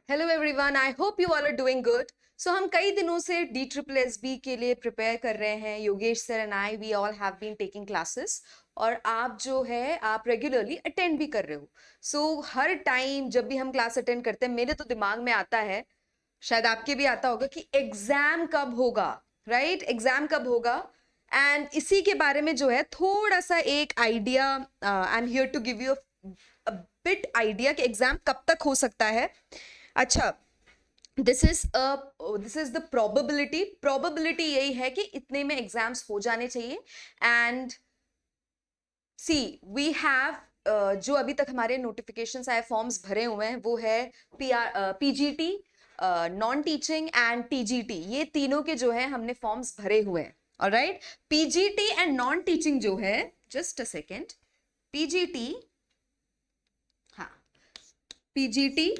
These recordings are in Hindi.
Hello everyone, I hope you all are doing good. So हम कई दिनों से DSSB के लिए प्रिपेयर कर रहे हैं। Yogesh sir and I we all have been taking classes और आप जो है आप रेगुलरली अटेंड भी कर रहे हो। सो हर टाइम जब भी हम क्लास अटेंड करते हैं मेरे तो दिमाग में आता है, शायद आपके भी आता होगा, कि एग्जाम कब होगा, राइट? एग्जाम कब होगा। एंड इसी के बारे में जो है थोड़ा सा एक idea, I am here to give you a bit idea कि एग्जाम कब तक हो सकता है। अच्छा, दिस इज द प्रोबेबिलिटी यही है कि इतने में एग्जाम्स हो जाने चाहिए। एंड सी वी हैव जो अभी तक हमारे नोटिफिकेशंस आए, फॉर्म्स भरे हुए हैं, वो है PGT, non teaching and TGT। ये तीनों के जो है हमने फॉर्म्स भरे हुए हैं। Alright, PGT and non teaching जो है, जस्ट अ सेकेंड, PGT, हाँ, PGT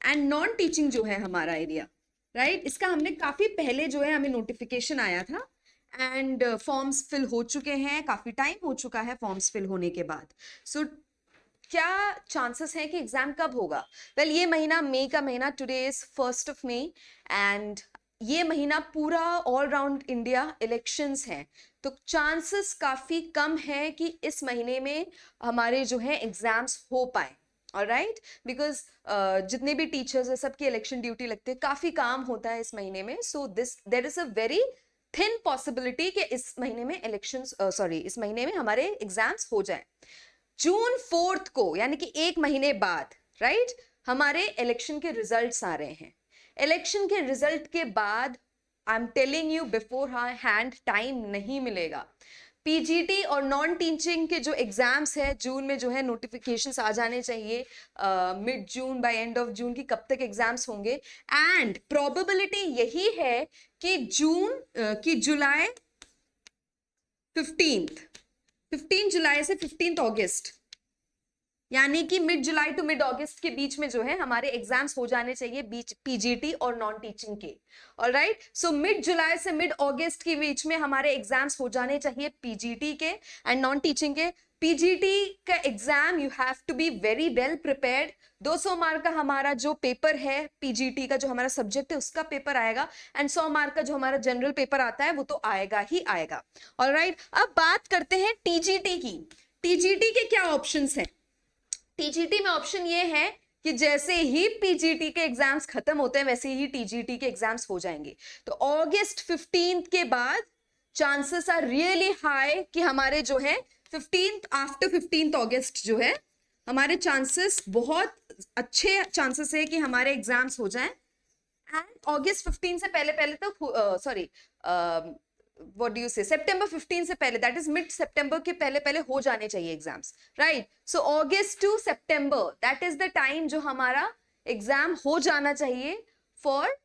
एंड नॉन टीचिंग जो है हमारा एरिया, राइट, इसका हमने काफी पहले जो है हमें नोटिफिकेशन आया था एंड फॉर्म्स फिल हो चुके हैं। काफी टाइम हो चुका है फॉर्म्स फिल होने के बाद। सो क्या चांसेस हैं कि एग्जाम कब होगा? वेल, ये महीना मई का महीना, टुडे इज 1 मई एंड ये महीना पूरा ऑल राउंड इंडिया इलेक्शंस हैं। तो चांसेस काफी कम है कि इस महीने में हमारे जो है एग्जाम्स हो पाए। ऑलराइट, बिकॉज जितने भी टीचर्स है सबकी इलेक्शन ड्यूटी लगती है, काफी काम होता है इस महीने में। So this there is a very thin possibility कि इस महीने में इस महीने में हमारे एग्जाम्स हो जाए। जून 4 को, यानी कि एक महीने बाद, राइट, हमारे इलेक्शन के रिजल्ट्स आ रहे हैं। इलेक्शन के रिजल्ट के बाद I am telling you before hand time नहीं मिलेगा। PGT और नॉन टीचिंग के जो एग्जाम्स है जून में जो है नोटिफिकेशंस आ जाने चाहिए mid June, by end of June की कब तक एग्जाम्स होंगे। एंड प्रोबेबिलिटी यही है कि जुलाई 15 जुलाई से 15 अगस्त, यानी कि मिड जुलाई टू मिड अगस्त के बीच में जो है हमारे एग्जाम्स हो जाने चाहिए बीच PGT और नॉन टीचिंग के। ऑलराइट, सो मिड जुलाई से मिड अगस्त के बीच में हमारे एग्जाम्स हो जाने चाहिए PGT के एंड नॉन टीचिंग के। PGT का exam you have to be very well prepared. 200 mark का हमारा जो पेपर है, PGT का जो हमारा सब्जेक्ट है उसका पेपर आएगा एंड 100 मार्क का जो हमारा जनरल पेपर आता है वो तो आएगा ही आएगा। ऑलराइट, अब बात करते हैं TGT की। TGT के क्या ऑप्शंस हैं? TGT में ऑप्शन ये है कि जैसे ही PGT के एग्जाम्स खत्म होते हैं वैसे ही TGT के एग्जाम्स हो जाएंगे। तो अगस्त 15 के बाद चांसेस आर रियली हाई कि हमारे जो है 15 आफ्टर 15 अगस्त जो है हमारे चांसेस, बहुत अच्छे चांसेस है कि हमारे एग्जाम्स हो जाएं। एंड अगस्त 15 से पहले पहले तो व्हाट डू यू से, सितंबर 15 से पहले, दैट इज मिड सितंबर के पहले पहले हो जाने चाहिए exams, right? So August to September, that is the time जो हमारा एग्जाम हो जाना चाहिए for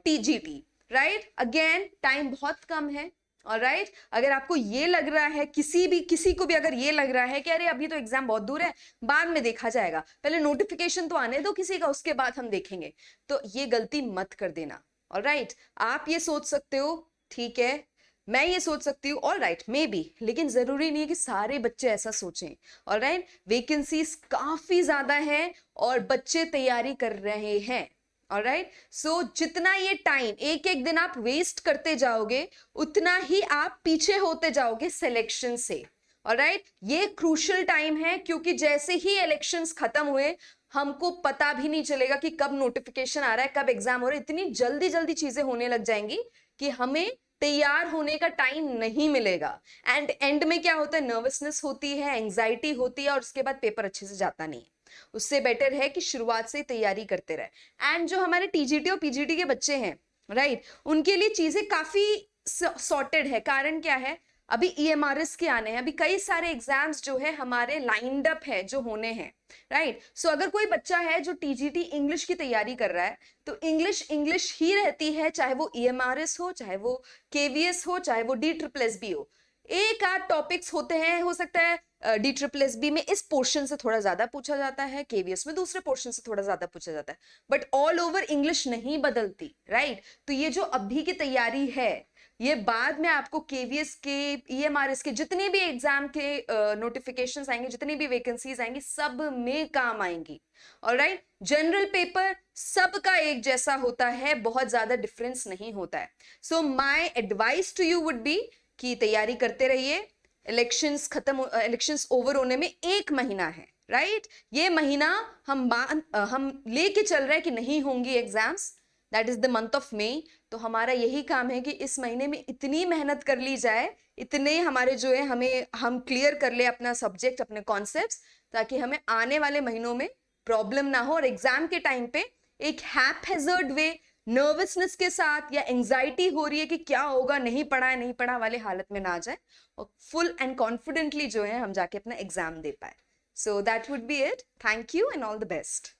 TGT, right? Again time बहुत कम है। ऑलराइट, अगर आपको ये लग रहा है, किसी को भी अगर ये लग रहा है कि अरे अभी तो एग्जाम बहुत दूर है, बाद में देखा जाएगा, पहले नोटिफिकेशन तो आने दो किसी का, उसके बाद हम देखेंगे, तो ये गलती मत कर देना। ऑलराइट, आप ये सोच सकते हो, ठीक है, मैं ये सोच सकती हूँ, ऑल राइट, मे बी, लेकिन जरूरी नहीं है कि सारे बच्चे ऐसा सोचें। ऑल राइट, वैकेंसीज काफी ज्यादा है और बच्चे तैयारी कर रहे हैं। ऑल राइट, सो जितना ये टाइम, एक एक दिन आप वेस्ट करते जाओगे उतना ही आप पीछे होते जाओगे सिलेक्शन से। ऑल राइट, ये क्रूशियल टाइम है क्योंकि जैसे ही इलेक्शंस खत्म हुए हमको पता भी नहीं चलेगा कि कब नोटिफिकेशन आ रहा है, कब एग्जाम हो रहा है। इतनी जल्दी जल्दी चीजें होने लग जाएंगी कि हमें तैयार होने का टाइम नहीं मिलेगा। एंड एंड में क्या होता है, नर्वसनेस होती है, एंजाइटी होती है और उसके बाद पेपर अच्छे से जाता नहीं है। उससे बेटर है कि शुरुआत से तैयारी करते रहे। एंड जो हमारे TGT और PGT के बच्चे हैं, राइट, उनके लिए चीजें काफी सॉर्टेड है। कारण क्या है, अभी EMRS के आने हैं, अभी कई सारे एग्जाम्स जो है हमारे लाइंड अप है जो होने हैं, राइट? सो अगर कोई बच्चा है जो TGT इंग्लिश की तैयारी कर रहा है तो इंग्लिश ही रहती है, चाहे वो EMRS हो, चाहे वो KVS हो, चाहे वो DSSB हो। एक आध टॉपिक्स होते हैं, हो सकता है DSSB में इस पोर्शन से थोड़ा ज्यादा पूछा जाता है, KVS में दूसरे पोर्शन से थोड़ा ज्यादा पूछा जाता है, बट ऑल ओवर इंग्लिश नहीं बदलती, राइट? तो ये जो अभी की तैयारी है ये बाद में आपको केवीएस के, ईएमआरएस के, जितने भी एग्जाम के नोटिफिकेशंस आएंगे, जितनी भी वैकेंसीज आएंगी, सब में काम आएंगी। ऑलराइट, जनरल पेपर सबका एक जैसा होता है, बहुत ज्यादा डिफरेंस नहीं होता है। So my advice to you would be कि तैयारी करते रहिए। इलेक्शंस ओवर होने में 1 महीना है, राइट? ये महीना हम लेके चल रहे हैं कि नहीं होंगी exams, that is the month of May. तो हमारा यही काम है कि इस महीने में इतनी मेहनत कर ली जाए, इतने हमारे जो है हम क्लियर कर ले अपना सब्जेक्ट, अपने कॉन्सेप्ट्स, ताकि हमें आने वाले महीनों में प्रॉब्लम ना हो और एग्जाम के टाइम पे एक हैपहेजर्ड वे, नर्वसनेस के साथ या एंजाइटी हो रही है कि क्या होगा, नहीं पढ़ा वाले हालत में ना आ जाए, और फुल एंड कॉन्फिडेंटली जो है हम जाके अपना एग्जाम दे पाए। So that would be it. Thank you and all the best.